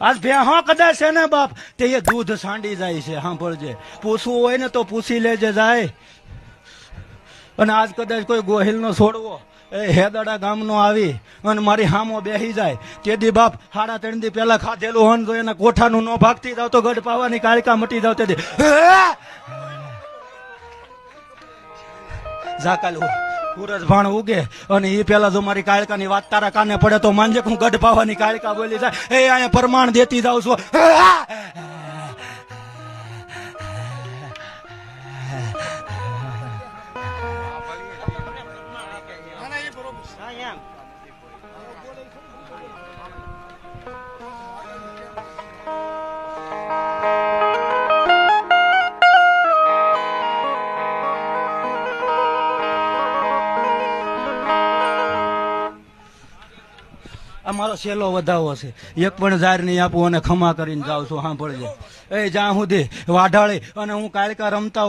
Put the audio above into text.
આજ ભેહો કદાચ છે ને બાપ તે એ દૂધ સાંડી જાય છે. સાંભળજે, પૂછવું હોય ને તો પૂછી લેજે જાય. અને આજ કદાચ કોઈ ગોહિલ નો છોડવો એ હેદડા ગામનો આવી અને મારી હામો બેહી જાય તેથી બાપ 3.5 દી પેલા ખાધેલું હન તો એના કોઠાનું નો ભાગતી જાવ તો ગઢ પાવાની કાળકા મટી જાવ તેથી ઝાકાલ સૂરજ ભાણ ઉગે અને એ પેલા જો મારી કાળકાની વાત તારા કાને પડે તો માનજે હું ગઢ પાવાની કાળકા બોલી જાય. એ અહીંયા પ્રમાણ દેતી જાઉં છું. અમારો છેલ્લો વધાવો છે. એક પણ જાહેર નહીં આપું અને ખમા કરીને જાઉં છું. સાંભળજે, એ જ્યાં સુધી વાઢાળી અને હું કાળકા રમતા